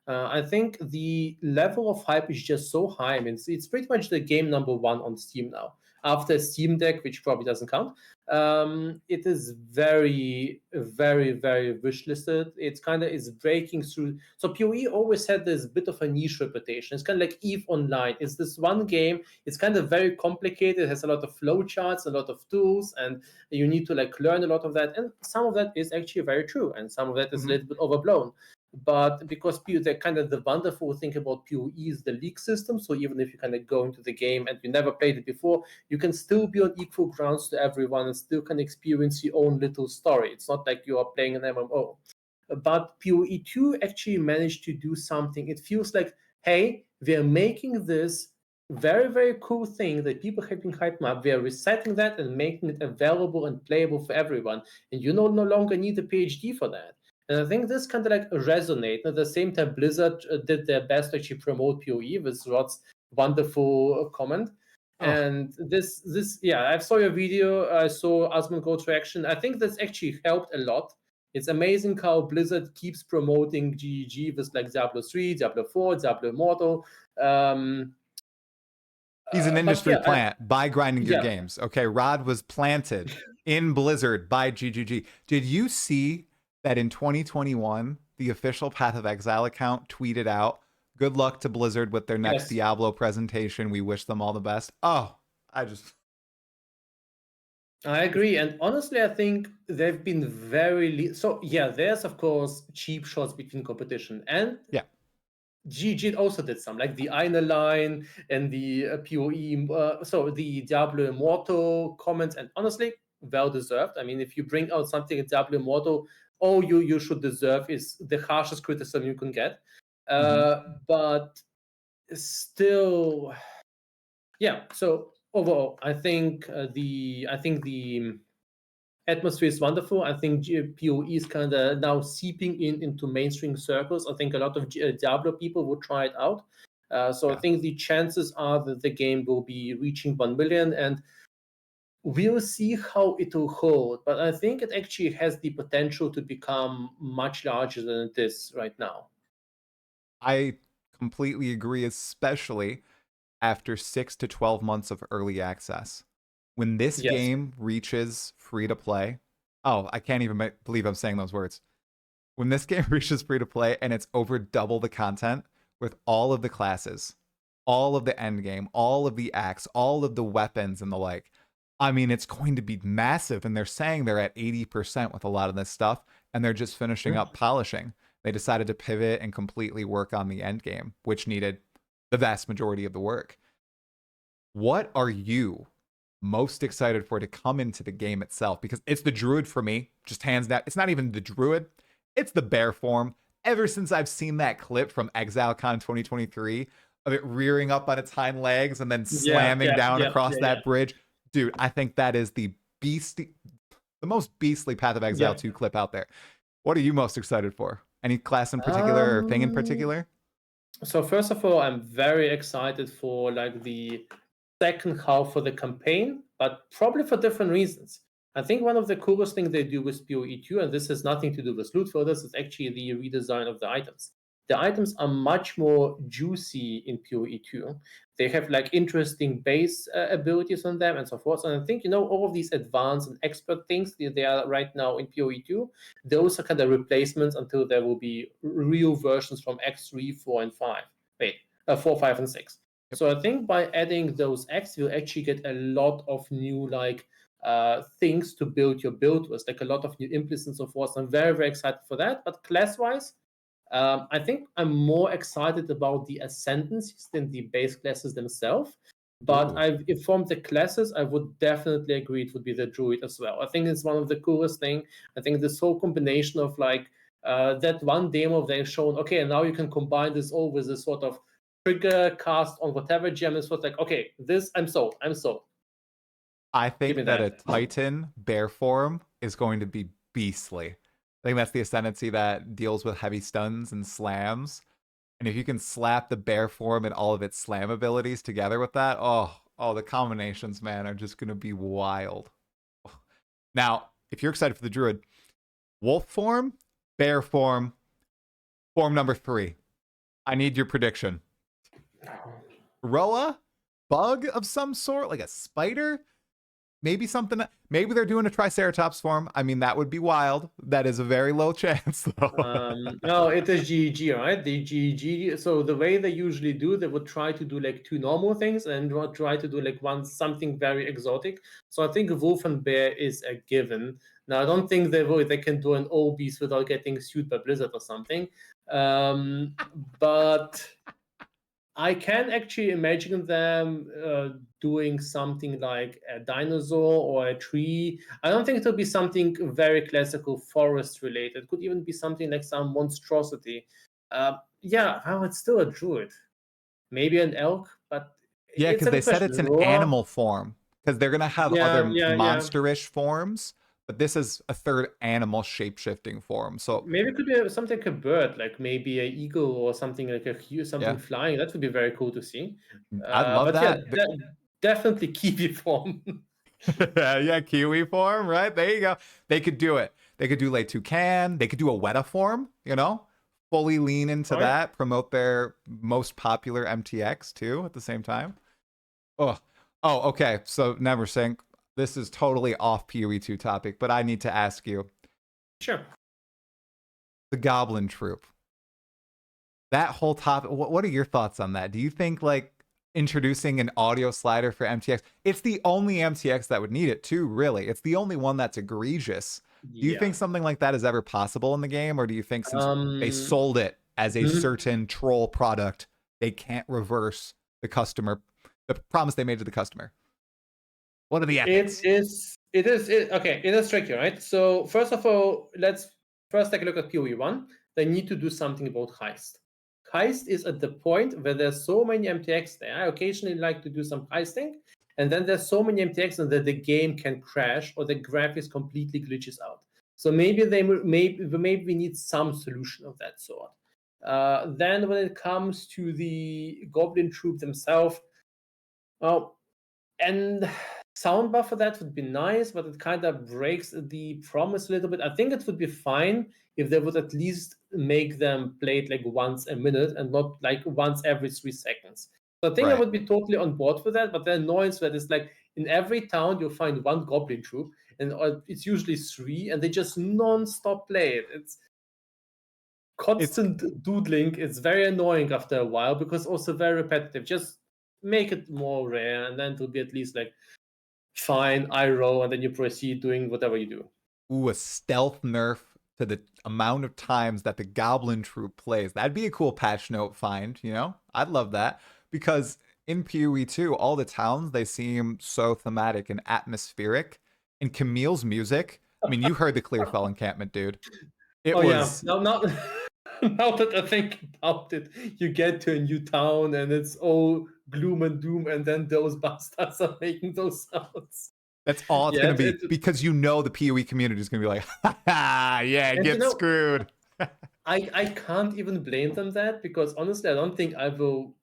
I think the level of hype is just so high. I mean, it's pretty much the game number one on Steam now. After Steam Deck, which probably doesn't count, it is very, very, very wish listed. It's kind of is breaking through. So PoE always had this bit of a niche reputation. It's kind of like Eve Online. It's this one game. It's kind of very complicated. It has a lot of flowcharts, a lot of tools, and you need to like learn a lot of that. And some of that is actually very true, and some of that is a Mhm. little bit overblown. But because the kind of the wonderful thing about PoE is the league system. So even if you kind of go into the game and you never played it before, you can still be on equal grounds to everyone and still can experience your own little story. It's not like you are playing an MMO. But PoE2 actually managed to do something. It feels like, hey, we're making this very, very cool thing that people have been hyping up. We are resetting that and making it available and playable for everyone. And you no longer need a PhD for that. And I think this kind of like resonate. At the same time, Blizzard did their best to actually promote PoE with Rod's wonderful comment. Oh, And yeah, I saw your video. I saw Asmongold's reaction. I think that's actually helped a lot. It's amazing how Blizzard keeps promoting GGG with like Diablo 3, Diablo 4, Diablo Immortal. Um, he's an but industry yeah, plant by grinding your yeah, games. Okay, Rod was planted in Blizzard by GGG. Did you see that in 2021, the official Path of Exile account tweeted out, "Good luck to Blizzard with their next yes, Diablo presentation. We wish them all the best." Oh, I just I agree. And honestly, I think they've been so yeah, there's of course cheap shots between competition. And yeah. GG also did some, like the Eine line and the PoE, so the Diablo Immortal comments, and honestly, well deserved. I mean, if you bring out something in Diablo Immortal, all you should deserve is the harshest criticism you can get. Mhm. But still, yeah. So overall, I think the atmosphere is wonderful. I think PoE is kind of now seeping into mainstream circles. I think a lot of Diablo people will try it out. So I Yeah. think the chances are that the game will be reaching 1 million, and we'll see how it will hold. But I think it actually has the potential to become much larger than it is right now. I completely agree, especially after 6 to 12 months of early access. When this Yes. game reaches free to play, oh, I can't even believe I'm saying those words. When this game reaches free to play and it's over double the content with all of the classes, all of the end game, all of the acts, all of the weapons and the like, I mean, it's going to be massive. And they're saying they're at 80% with a lot of this stuff, and they're just finishing up polishing. They decided to pivot and completely work on the end game, which needed the vast majority of the work. What are you most excited for to come into the game itself? Because it's the druid for me, just hands down. It's not even the druid, it's the bear form. Ever since I've seen that clip from ExileCon 2023 of it rearing up on its hind legs and then Yeah, slamming yeah, down yeah, across yeah, that bridge, dude, I think that is the most beastly Path of Exile yeah. 2 clip out there. What are you most excited for? Any class in particular or thing in Um, particular? so first of all, I'm very excited for like the second half for the campaign, but probably for different reasons. I think one of the coolest things they do with PoE2, and this has nothing to do with loot filters, is actually the redesign of the items. The items are much more juicy in PoE2. They have like interesting base abilities on them and so forth. And I think, all of these advanced and expert things, they are right now in PoE2. Those are kind of replacements until there will be real versions from X3, 4, and 5. Wait, 4, 5, and 6. Yep. So I think by adding those acts, you'll actually get a lot of new things to build your build with, like a lot of new implements and so forth. I'm very, very excited for that. But class-wise, I think I'm more excited about the ascendancies than the base classes themselves. But Ooh. if from the classes, I would definitely agree it would be the druid as well. I think it's one of the coolest thing. I think this whole combination of that one demo they've shown, okay, and now you can combine this all with this sort of trigger cast on whatever gem is, was like, okay, this I'm sold. I Give me think that that. a Titan bear form is going to be beastly. I think that's the ascendancy that deals with heavy stuns and slams. And if you can slap the bear form and all of its slam abilities together with that, oh, the combinations, man, are just gonna be wild. Now, if you're excited for the druid, wolf form, bear form, form number 3. I need your prediction. Roa, bug of some sort, like a spider, maybe something. Maybe they're doing a triceratops form. I mean, that would be wild. That is a very low chance, though. No, it is GGG, right? The GGG. So the way they usually do, they would try to do like 2 normal things and would try to do like something very exotic. So I think wolf and bear is a given. Now I don't think they can do an all beast without getting sued by Blizzard or something. But I can actually imagine them doing something like a dinosaur or a tree. I don't think it'll be something very classical forest related. It could even be something like some monstrosity. Yeah, well, it's still a druid. Maybe an elk, but Yeah, it's because a they good said question. it's an Roar? animal form. Because they're gonna have other Yeah. monsterish forms, but this is a third animal shape-shifting form. So Maybe it could be something like a bird, like maybe an eagle or something like something yeah, flying. That would be very cool to see. I'd love But yeah, that. definitely kiwi form. Yeah, Kiwi form, right? There you go. They could do it. They could do like toucan. They could do a Weta form, fully lean into All right. that, promote their most popular MTX too at the same time. Oh, okay. So Neversink, this is totally off PoE2 topic, but I need to ask you Sure. the Goblin Troop. That whole topic. What are your thoughts on that? Do you think like introducing an audio slider for MTX? It's the only MTX that would need it too, really. It's the only one that's egregious. Do you Yeah. think something like that is ever possible in the game, or do you think since they Um, sold it as a mhm. certain troll product, they can't reverse the promise they made to the customer? What are the It ethics? is. Okay. It is tricky, right? So first of all, let's first take a look at PoE1. They need to do something about heist. Heist is at the point where there's so many MTX there. I occasionally like to do some heisting, and then there's so many MTX that the game can crash or the graphics completely glitches out. So maybe we need some solution of that sort. Then when it comes to the Goblin Troop themselves, well, and soundbar for that would be nice, but it kind of breaks the promise a little bit. I think it would be fine if they would at least make them play it like once a minute and not like once every 3 seconds. So I think I Right. would be totally on board with that. But the annoyance that is like in every town you'll find one goblin troop, and it's usually 3, and they just non-stop play it. It's It's constant doodling. It's very annoying after a while because also very repetitive. Just make it more rare, and then it'll be at least like fine, I roll, and then you proceed doing whatever you do. a stealth nerf to the amount of times that the Goblin Troop plays. That'd be a cool patch note find. I'd love that because in PoE2, all the towns they seem so thematic and atmospheric. And Camille's music, I mean, you heard the Clearfell encampment, dude. It Oh yeah, was now now that I think about it, you get to a new town and it's all gloom and doom, and then those bastards are making those sounds. that's all it's Yeah, gonna be because the PoE community is gonna be like, ha ha, yeah, and get screwed. I can't even blame them that because honestly, I don't think I will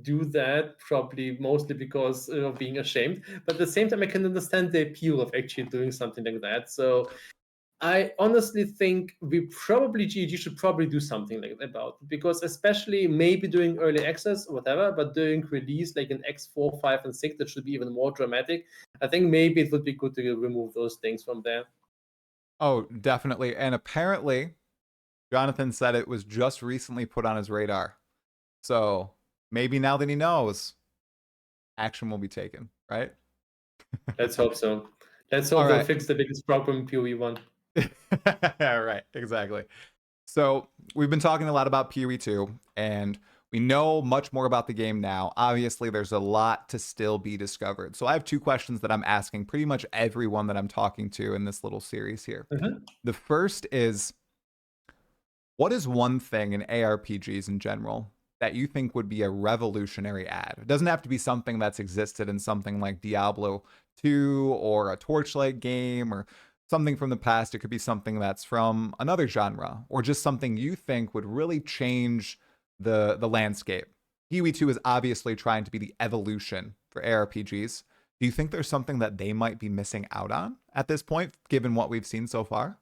do that, probably mostly because of being ashamed. But at the same time, I can understand the appeal of actually doing something like that. So I honestly think GG should probably do something like that about it, because especially maybe during early access or whatever, but during release like in X4, 5, and 6, that should be even more dramatic. I think maybe it would be good to remove those things from there. Oh, definitely. And apparently, Jonathan said it was just recently put on his radar. So maybe now that he knows, action will be taken, right? Let's hope so. Let's All hope they'll right. fix the biggest problem in PoE1. Right, exactly. So we've been talking a lot about PoE2, and we know much more about the game now. Obviously, there's a lot to still be discovered. So I have 2 questions that I'm asking pretty much everyone that I'm talking to in this little series here. Mhm. The first is, what is one thing in ARPGs in general that you think would be a revolutionary ad? It doesn't have to be something that's existed in something like Diablo 2 or a Torchlight game or something from the past. It could be something that's from another genre or just something you think would really change the landscape. Kiwi 2 is obviously trying to be the evolution for ARPGs. Do you think there's something that they might be missing out on at this point, given what we've seen so far?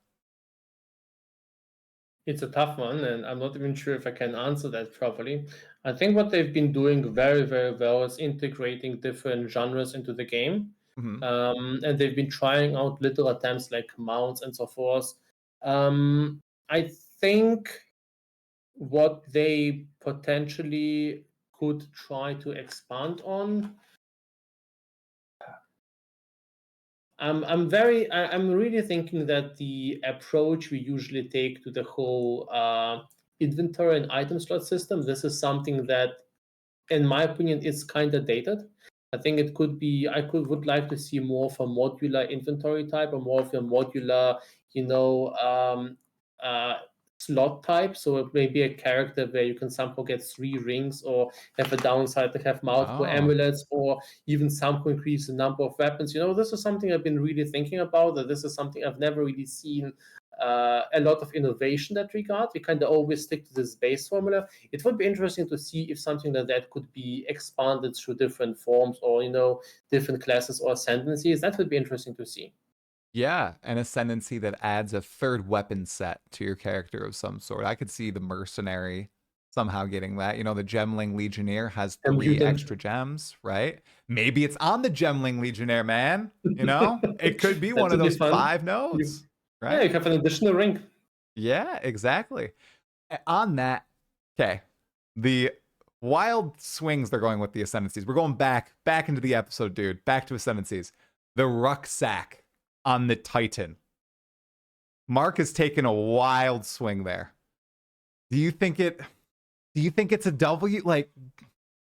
It's a tough one, and I'm not even sure if I can answer that properly. I think what they've been doing very, very well is integrating different genres into the game. Mm-hmm. And they've been trying out little attempts like mounts and so forth. I think what they potentially could try to expand on. I'm really thinking that the approach we usually take to the whole inventory and item slot system, this is something that, in my opinion, is kind of dated. I think it could be. Would like to see more of a modular inventory type, or more of a modular, you know, uh, slot type. So it may be a character where you can somehow get 3 rings, or have a downside to have multiple Oh, amulets, or even somehow increase the number of weapons. This is something I've been really thinking about. That this is something I've never really seen a lot of innovation in that regard. We kind of always stick to this base formula. It would be interesting to see if something like that could be expanded through different forms, or different classes or ascendancies. That would be interesting to see. yeah, an ascendancy that adds a third weapon set to your character of some sort. I could see the mercenary somehow getting that. The Gemling Legionnaire has A 3 mutant. extra gems, right? Maybe it's on the Gemling Legionnaire, man. It could be That one of would be those fun. 5 You, nodes, yeah, right? you have an additional ring. Yeah, exactly. On that, okay, the wild swings they're going with the ascendancies. We're going back into the episode, dude. Back to ascendancies. The rucksack on the Titan. Mark has taken a wild swing there. Do you think it's a W? Like,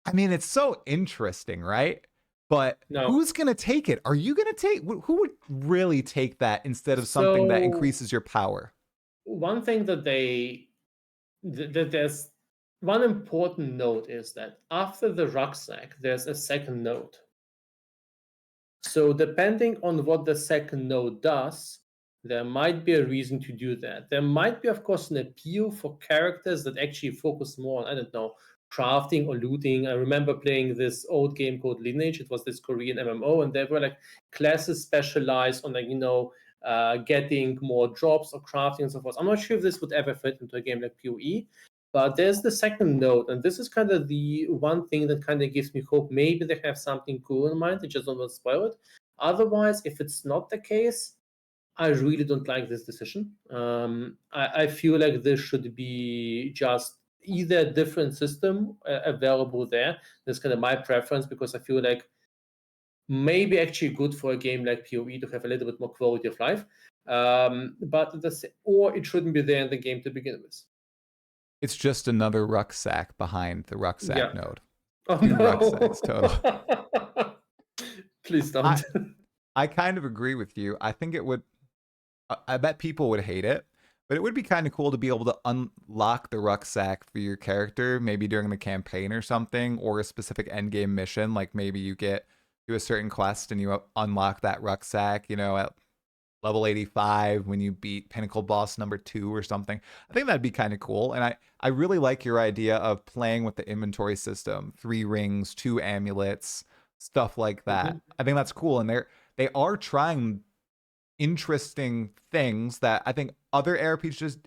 I mean, it's so interesting, right? But No. who's gonna take it? Are you gonna take? Who would really take that instead of something that So increases your power? one thing that there's one important note is that after the rucksack, there's a second node. So depending on what the second node does, there might be a reason to do that. There might be, of course, an appeal for characters that actually focus more on, I don't know, crafting or looting. I remember playing this old game called Lineage. It was this Korean MMO, and there were like classes specialized on getting more drops or crafting and so forth. I'm not sure if this would ever fit into a game like PoE, but there's the second node, and this is kind of the one thing that kind of gives me hope. Maybe they have something cool in mind. They just don't want to spoil it. Otherwise, if it's not the case, I really don't like this decision. I feel like this should be just either a different system available there. That's kind of my preference, because I feel like maybe actually good for a game like PoE to have a little bit more quality of life. Or it shouldn't be there in the game to begin with. It's just another rucksack behind the rucksack Yeah. node. Oh 2 rucksacks total. no! Please I don't. I kind of agree with you. I think it would. I bet people would hate it, but it would be kind of cool to be able to unlock the rucksack for your character, maybe during the campaign or something, or a specific endgame mission. Like maybe you get to a certain quest and you unlock that rucksack, at level 85 when you beat Pinnacle Boss number 2 or something. I think that'd be kind of cool. And I really like your idea of playing with the inventory system, 3 rings, 2 amulets, stuff like that. Mhm, I think that's cool. And they are trying interesting things that I think other ARPGs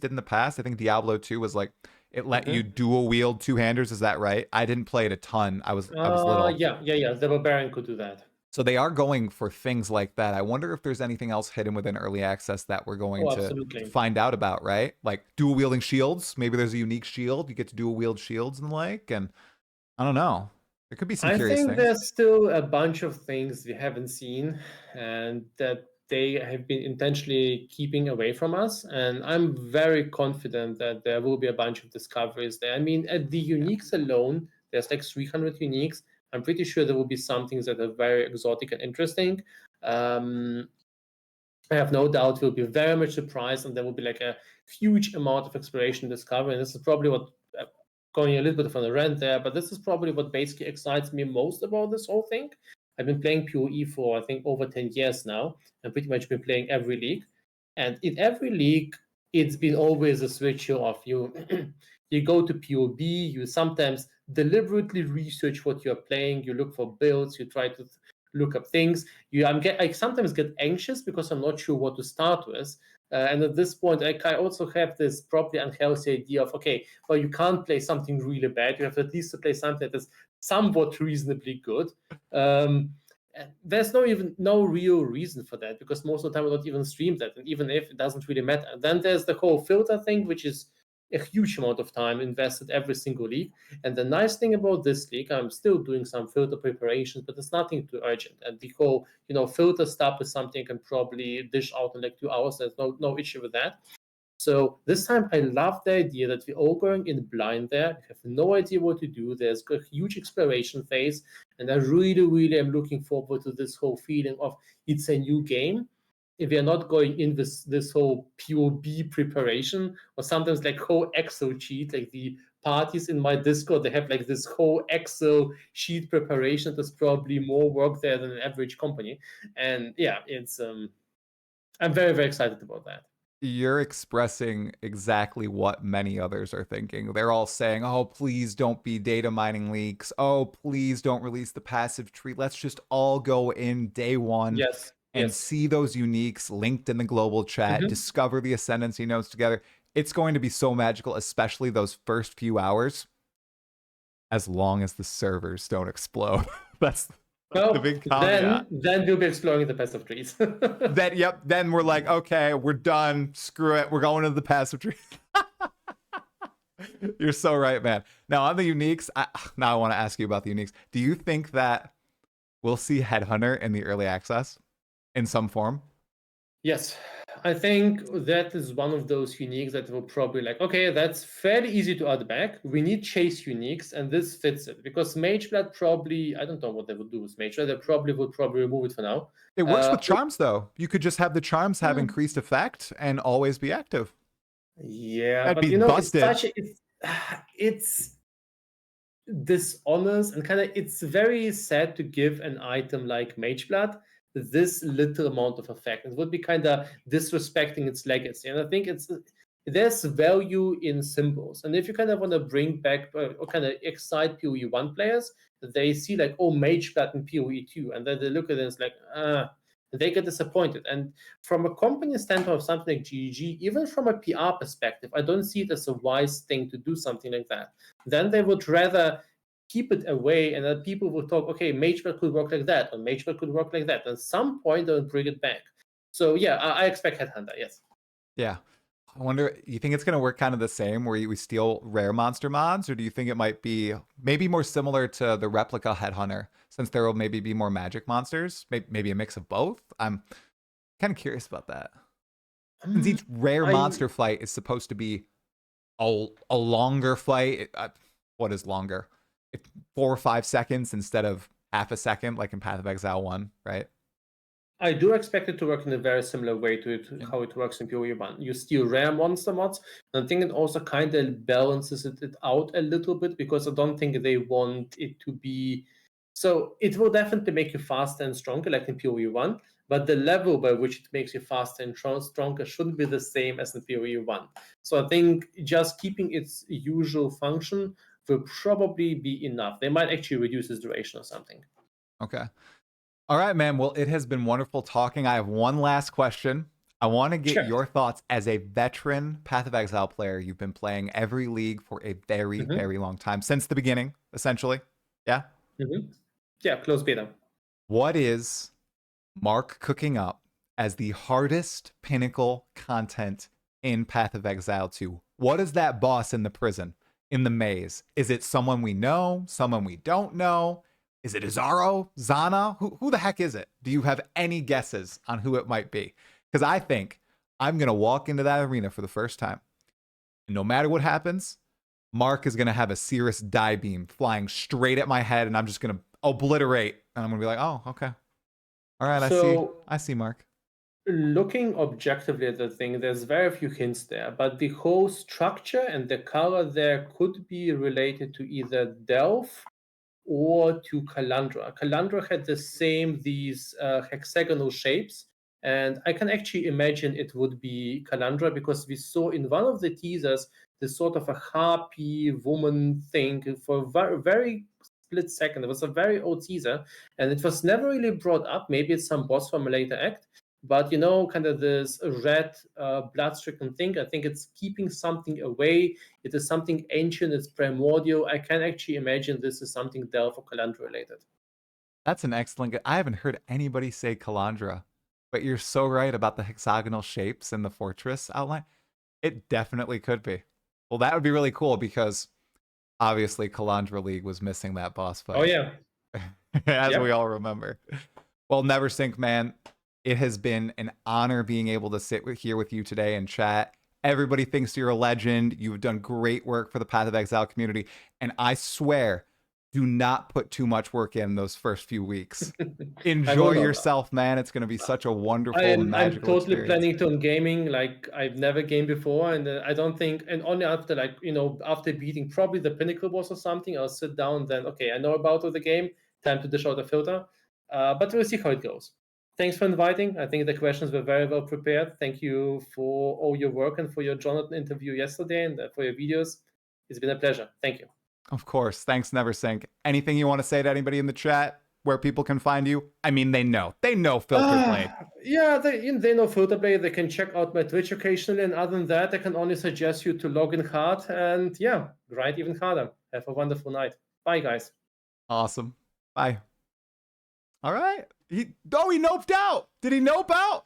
did in the past. I think Diablo 2 was like it let you mhm. dual wield two-handers, is that right? I didn't play it a ton. I was little. Yeah. The barbarian could do that. So they are going for things like that. I wonder if there's anything else hidden within early access that we're going Oh, to absolutely. find out about, right? Like dual wielding shields. Maybe there's a unique shield. You get to dual wield shields and the like. And I don't know. There could be some I curious think things. there's still a bunch of things we haven't seen, and that they have been intentionally keeping away from us. And I'm very confident that there will be a bunch of discoveries there. I mean, at the Yeah. uniques alone, there's like 300 uniques. I'm pretty sure there will be some things that are very exotic and interesting. Um, I have no doubt we'll be very much surprised, and there will be like a huge amount of exploration discovery. And this is probably what going a little bit of a rant there, but this is probably what basically excites me most about this whole thing. I've been playing PoE for I think over 10 years now, and pretty much been playing every league. And in every league, it's been always a switch of you. You go to PoB, you sometimes deliberately research what you're playing, you look for builds, you try to look up things. I sometimes get anxious because I'm not sure what to start with. And at this point, I also have this probably unhealthy idea of, okay, well, you can't play something really bad. You have at least to play something that is somewhat reasonably good. There's no real reason for that, because most of the time I don't even stream that, and even if, it doesn't really matter. And then there's the whole filter thing, which is a huge amount of time invested every single league. And the nice thing about this league, I'm still doing some filter preparations, but it's nothing too urgent. And the whole, filter stuff is something I can probably dish out in like 2 hours. There's no issue with that. So this time I love the idea that we're all going in blind there. We have no idea what to do. There's a huge exploration phase. And I really, really am looking forward to this whole feeling of it's a new game. If we are not going in this whole POB preparation, or sometimes like whole Excel sheet, like the parties in my Discord, they have like this whole Excel sheet preparation. There's probably more work there than an average company. And yeah, it's I'm very, very excited about that. You're expressing exactly what many others are thinking. They're all saying, oh, please don't be data mining leaks. Oh, please don't release the passive tree. Let's just all go in day one Yes, and yes. see those uniques linked in the global chat, discover the ascendancy nodes together. It's going to be so magical, especially those first few hours, as long as the servers don't explode. That's the big caveat. Then we'll be exploring the passive trees. Then we're like, okay, we're done. Screw it. We're going to the passive tree. You're so right, man. Now on the uniques, now I want to ask you about the uniques. Do you think that we'll see Headhunter in the early access in some form? Yes, I think that is one of those uniques that will probably like, okay, that's fairly easy to add back. We need chase uniques, and this fits it, because Mageblood probably, I don't know what they would do with Mageblood. They probably would remove it for now. It works with charms though. You could just have the charms have increased effect and always be active. Yeah, that'd but be busted. It's dishonest, and kind of, it's very sad to give an item like Mageblood this little amount of effect. It would be kind of disrespecting its legacy. And I think there's value in symbols. And if you kind of want to bring back or kind of excite PoE 1 players, they see like, oh, Mageblood in PoE 2, and then they look at it and it's like, they get disappointed. And from a company standpoint of something like GGG, even from a PR perspective, I don't see it as a wise thing to do something like that. Then they would rather keep it away, and then people will talk, okay, Mageblood could work like that, or Mageblood could work like that. At some point, they'll bring it back. So yeah, I expect Headhunter, yes. Yeah. I wonder, you think it's going to work kind of the same where we steal rare monster mods, or do you think it might be maybe more similar to the replica Headhunter, since there will maybe be more magic monsters? Maybe a mix of both? I'm kind of curious about that. Since each rare monster fight is supposed to be a longer fight. What is longer? 4 or 5 seconds instead of half a second, like in Path of Exile 1, right? I do expect it to work in a very similar way to how it works in PoE 1. You steal rare monster mods, and I think it also kind of balances it out a little bit, because I don't think they want it to be... So it will definitely make you faster and stronger, like in PoE 1, but the level by which it makes you faster and stronger shouldn't be the same as in PoE 1. So I think just keeping its usual function will probably be enough. They might actually reduce its duration or something. Okay. All right, man. Well, it has been wonderful talking. I have one last question. I want to get your thoughts as a veteran Path of Exile player. You've been playing every league for a very, very long time, since the beginning, essentially. Yeah? Yeah, close beta. What is Mark cooking up as the hardest pinnacle content in Path of Exile 2? What is that boss in the prison, in the maze? Is it someone we know, someone we don't know? Is it Azaro? Zana? Who the heck is it? Do you have any guesses on who it might be? Because I think I'm going to walk into that arena for the first time. And no matter what happens, Mark is going to have a Cirrus die beam flying straight at my head, and I'm just going to obliterate. And I'm going to be like, oh, okay. All right, I see Mark. Looking objectively at the thing, there's very few hints there, but the whole structure and the color there could be related to either Delph or to Calandra. Calandra had these hexagonal shapes, and I can actually imagine it would be Calandra because we saw in one of the teasers this sort of a harpy woman thing for a very split second. It was a very old teaser, and it was never really brought up. Maybe it's some boss from a later act. But kind of this red blood-stricken thing, I think it's keeping something away. It is something ancient, it's primordial. I can actually imagine this is something Delph or Calandra related. That's an excellent. I haven't heard anybody say Calandra, but you're so right about the hexagonal shapes in the fortress outline. It definitely could be. Well, that would be really cool because obviously Calandra League was missing that boss Oh fight, yeah. as we Yep. all remember. Well, Neversink, man, it has been an honor being able to sit here with you today and chat. Everybody thinks you're a legend. You've done great work for the Path of Exile community. And I swear, do not put too much work in those first few weeks. I will Enjoy not. yourself, man. It's going to be such a wonderful, I'm magical totally experience. planning to on gaming. Like I've never gamed before, and I don't think, and only after after beating probably the pinnacle boss or something, I'll sit down. Then okay, I know about the game. Time to dish out a filter. But we'll see how it goes. Thanks for inviting. I think the questions were very well prepared. Thank you for all your work and for your Jonathan interview yesterday and for your videos. It's been a pleasure. Thank you. Of course. Thanks, Neversink. Anything you want to say to anybody in the chat where people can find you? I mean, they know. They know Filter Blade. Yeah, they know Filter Blade. They can check out my Twitch occasionally. And other than that, I can only suggest you to log in hard and yeah, grind even harder. Have a wonderful night. Bye, guys. Awesome. Bye. All right. He noped out. Did he nope out?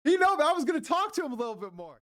He noped. I was going to talk to him a little bit more.